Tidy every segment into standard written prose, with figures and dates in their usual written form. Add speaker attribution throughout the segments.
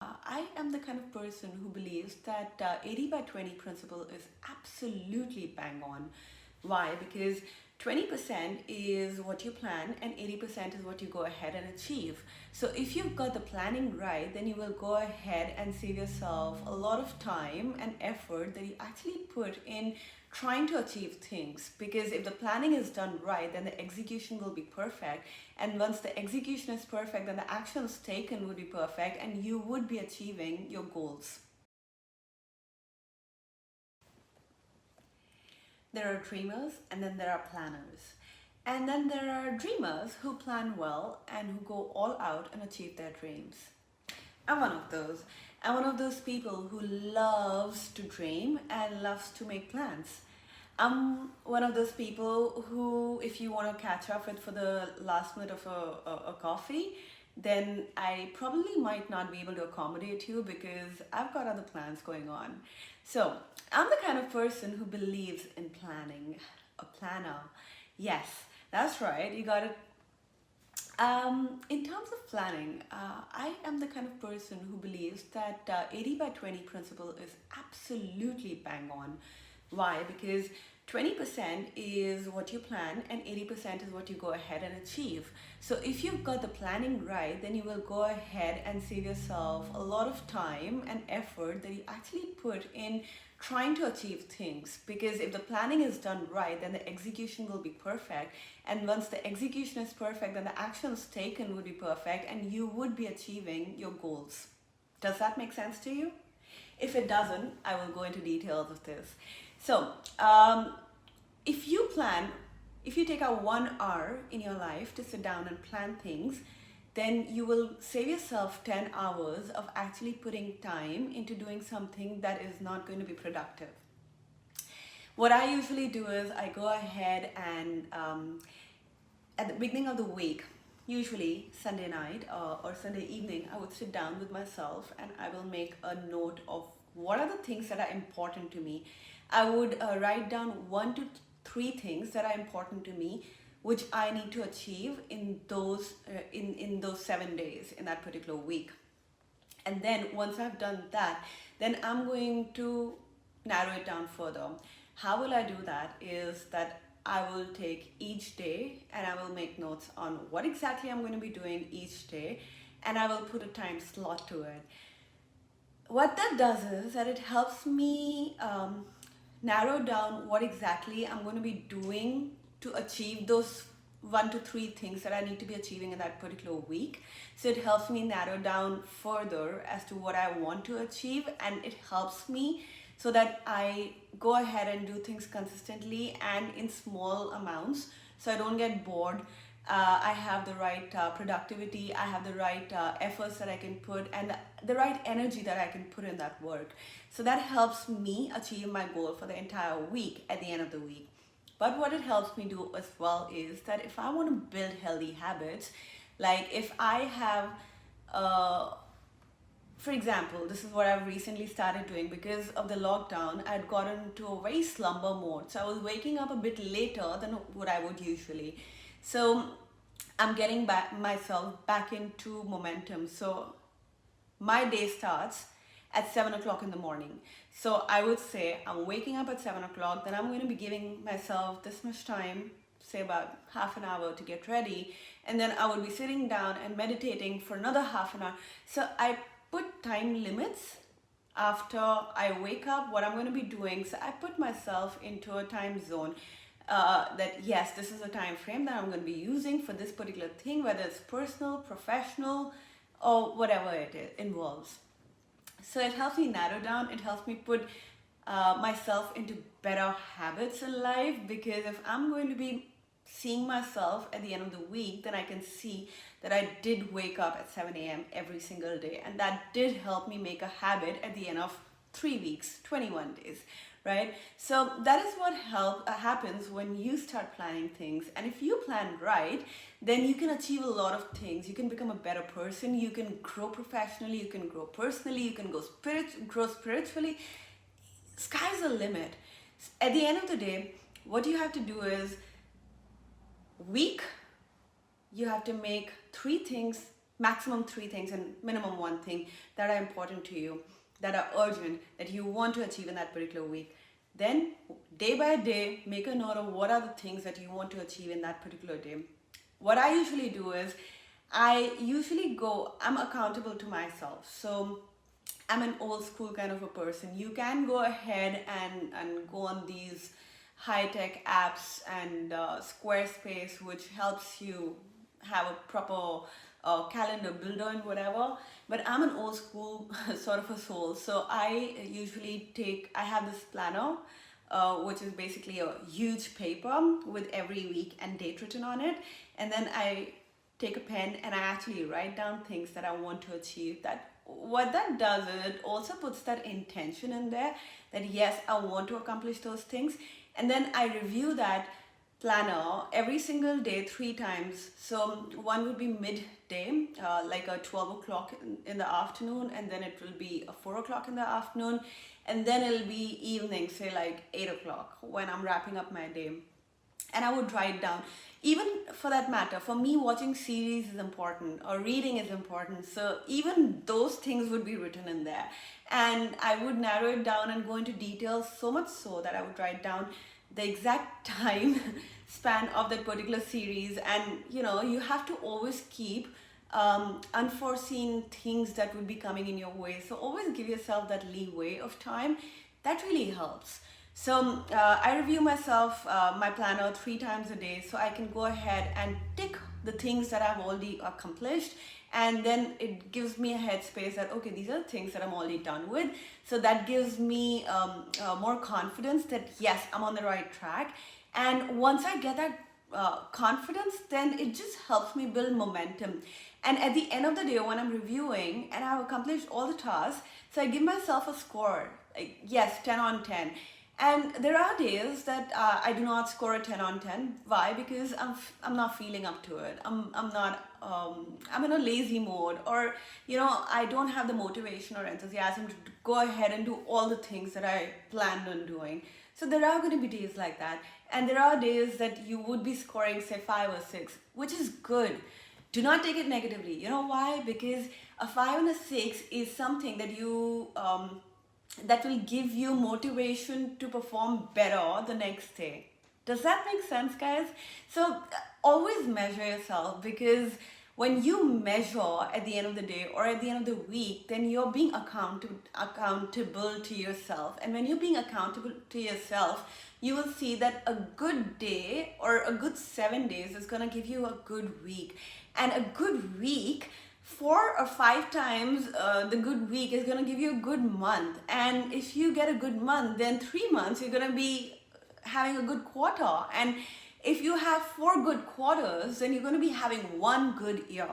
Speaker 1: I am the kind of person who believes that 80 by 20 principle is absolutely bang on. Why? Because 20% is what you plan and 80% is what you go ahead and achieve. So if you've got the planning right, then you will go ahead and save yourself a lot of time and effort that you actually put in trying to achieve things. Because if the planning is done right, then the execution will be perfect. And once the execution is perfect, then the actions taken would be perfect and you would be achieving your goals. There are dreamers and then there are planners. And then there are dreamers who plan well and who go all out and achieve their dreams. I'm one of those. I'm one of those people who loves to dream and loves to make plans. I'm one of those people who, if you want to catch up with for the last minute of a coffee, then I probably might not be able to accommodate you because I've got other plans going on. So I'm the kind of person who believes in planning, a planner. Yes, that's right. You got it. In terms of planning, I am the kind of person who believes that 80 by 20 principle is absolutely bang on. Why? Because 20% is what you plan and 80% is what you go ahead and achieve. So if you've got the planning right, then you will go ahead and save yourself a lot of time and effort that you actually put in trying to achieve things. Because if the planning is done right, then the execution will be perfect. And once the execution is perfect, then the actions taken would be perfect and you would be achieving your goals. Does that make sense to you? If it doesn't, I will go into details of this. So, if you plan, if you take out 1 hour in your life to sit down and plan things, then you will save yourself 10 hours of actually putting time into doing something that is not going to be productive. What I usually do is I go ahead and at the beginning of the week, usually Sunday night or Sunday evening, I would sit down with myself and I will make a note of what are the things that are important to me. I would write down 1 to 3 things that are important to me, which I need to achieve in those in those 7 days in that particular week. And then once I've done that, then I'm going to narrow it down further. How will I do that is that I will take each day and I will make notes on what exactly I'm going to be doing each day and I will put a time slot to it. What that does is that it helps me narrow down what exactly I'm going to be doing to achieve those 1 to 3 things that I need to be achieving in that particular week. So it helps me narrow down further as to what I want to achieve, and it helps me so that I go ahead and do things consistently and in small amounts so I don't get bored. I have the right productivity, I have the right efforts that I can put, and the right energy that I can put in that work. So that helps me achieve my goal for the entire week at the end of the week. But what it helps me do as well is that if I want to build healthy habits, like if I have for example, this is what I've recently started doing because of the lockdown. I had gotten into a very slumber mode. So I was waking up a bit later than what I would usually. So I'm getting myself back into momentum. So my day starts at 7 o'clock in the morning. So I would say I'm waking up at 7 o'clock, then I'm going to be giving myself this much time, say about half an hour to get ready. And then I would be sitting down and meditating for another half an hour. So I put time limits after I wake up, what I'm going to be doing. So I put myself into a time zone that yes, this is a time frame that I'm going to be using for this particular thing, whether it's personal, professional, or whatever it involves. So it helps me narrow down, it helps me put myself into better habits in life, because if I'm going to be seeing myself at the end of the week, then I can see that I did wake up at 7 a.m. every single day, and that did help me make a habit at the end of 3 weeks, 21 days, right? So that is what happens when you start planning things. And if you plan right, then you can achieve a lot of things. You can become a better person, you can grow professionally, you can grow personally, you can grow spiritually. Sky's the limit. At the end of the day, what you have to do is, week, you have to make 3 things maximum 3 things and minimum 1 thing that are important to you, that are urgent, that you want to achieve in that particular week. Then day by day, make a note of what are the things that you want to achieve in that particular day. What I usually do is I'm accountable to myself. So I'm an old school kind of a person. You can go ahead and go on these high-tech apps and Squarespace, which helps you have a proper calendar builder and whatever. But I'm an old school sort of a soul. So I have this planner, which is basically a huge paper with every week and date written on it. And then I take a pen and I actually write down things that I want to achieve. That what that does is it also puts that intention in there that yes, I want to accomplish those things. And then I review that planner every single day 3 times. So one would be midday, like a 12 o'clock in the afternoon, and then it will be a 4 o'clock in the afternoon, and then it'll be evening, say like 8 o'clock when I'm wrapping up my day. And I would write down, even for that matter, for me watching series is important or reading is important. So even those things would be written in there. And I would narrow it down and go into details, so much so that I would write down the exact time span of that particular series. And you have to always keep unforeseen things that would be coming in your way. So always give yourself that leeway of time. That really helps. So I review my planner 3 times a day, so I can go ahead and tick the things that I've already accomplished, and then it gives me a headspace that okay, these are the things that I'm already done with. So that gives me more confidence that yes, I'm on the right track. And once I get that confidence, then it just helps me build momentum. And at the end of the day, when I'm reviewing and I've accomplished all the tasks, so I give myself a score, like yes, 10 on 10. And there are days that I do not score a 10 on 10. Why? Because I'm not feeling up to it. I'm in a lazy mode, or I don't have the motivation or enthusiasm to go ahead and do all the things that I planned on doing. So there are going to be days like that, and there are days that you would be scoring say 5 or 6, which is good. Do not take it negatively. You know why? Because a 5 and a 6 is something that that will give you motivation to perform better the next day. Does that make sense, guys? So always measure yourself, because when you measure at the end of the day or at the end of the week, then you're being accountable to yourself. And when you're being accountable to yourself, you will see that a good day or a good 7 days is going to give you a good week. And a good week, 4 or 5 times the good week, is going to give you a good month. And if you get a good month, then 3 months you're going to be having a good quarter. And if you have 4 good quarters, then you're going to be having 1 good year.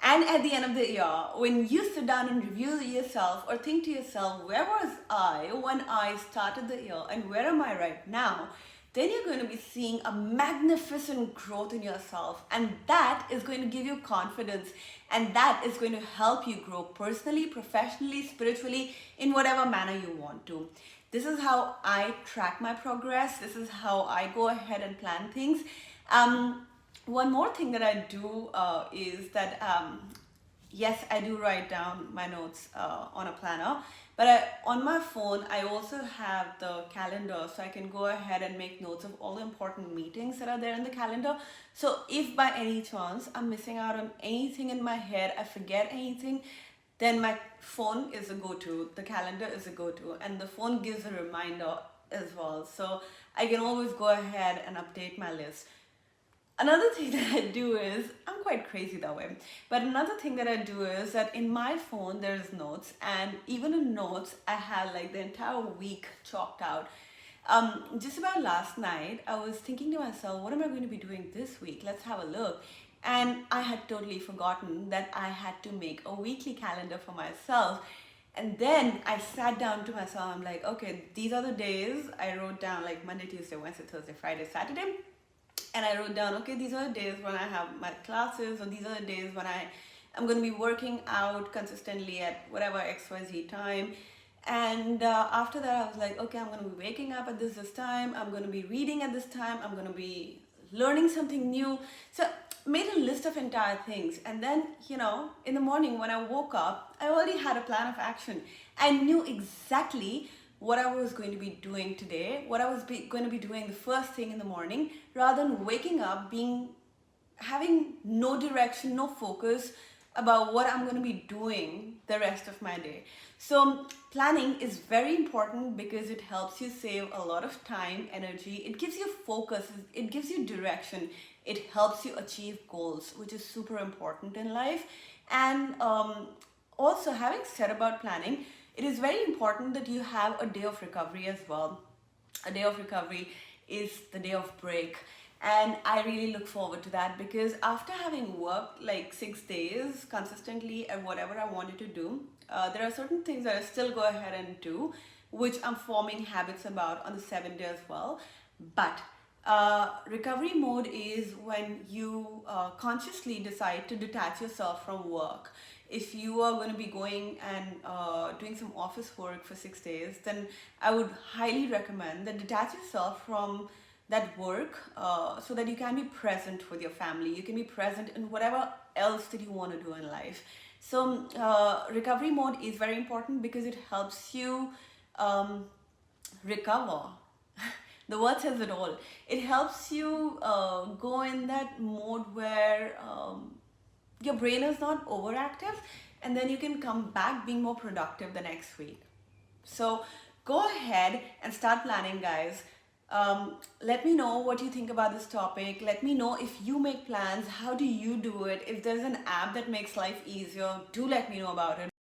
Speaker 1: And at the end of the year, when you sit down and review yourself or think to yourself, where was I when I started the year and where am I right now? Then you're going to be seeing a magnificent growth in yourself, and that is going to give you confidence, and that is going to help you grow personally, professionally, spiritually, in whatever manner you want to. This is how I track my progress. This is how I go ahead and plan things. One more thing that I do is that yes, I do write down my notes on a planner, but on my phone, I also have the calendar, so I can go ahead and make notes of all the important meetings that are there in the calendar. So if by any chance I'm missing out on anything in my head, I forget anything, then my phone is a go-to, the calendar is a go-to, and the phone gives a reminder as well. So I can always go ahead and update my list. Another thing that I do is, I'm quite crazy that way, but another thing that I do is that in my phone there's notes, and even in notes I have like the entire week chalked out. Just about last night I was thinking to myself, what am I going to be doing this week? Let's have a look. And I had totally forgotten that I had to make a weekly calendar for myself. And then I sat down to myself, I'm like, okay, these are the days. I wrote down like Monday, Tuesday, Wednesday, Thursday, Friday, Saturday. And I wrote down, okay, these are the days when I have my classes, or these are the days when I'm going to be working out consistently at whatever XYZ time. And after that, I was like, okay, I'm going to be waking up at this time. I'm going to be reading at this time. I'm going to be learning something new. So made a list of entire things, and then in the morning when I woke up, I already had a plan of action. I knew exactly what I was going to be doing today, what I was going to be doing the first thing in the morning, rather than waking up having no direction, no focus about what I'm going to be doing the rest of my day. So planning is very important because it helps you save a lot of time, energy. It gives you focus, it gives you direction. It helps you achieve goals, which is super important in life. And also, having said about planning, it is very important that you have a day of recovery as well. A day of recovery is the day of break. And I really look forward to that because after having worked like 6 days consistently at whatever I wanted to do, there are certain things that I still go ahead and do, which I'm forming habits about on the 7th day as well. But recovery mode is when you consciously decide to detach yourself from work. If you are going to be going and doing some office work for 6 days, then I would highly recommend that detach yourself from that work so that you can be present with your family. You can be present in whatever else that you want to do in life. So recovery mode is very important because it helps you recover. The word says it all. It helps you go in that mode where your brain is not overactive, and then you can come back being more productive the next week. So go ahead and start planning, guys. Let me know what you think about this topic. Let me know if you make plans. How do you do it? If there's an app that makes life easier, do let me know about it.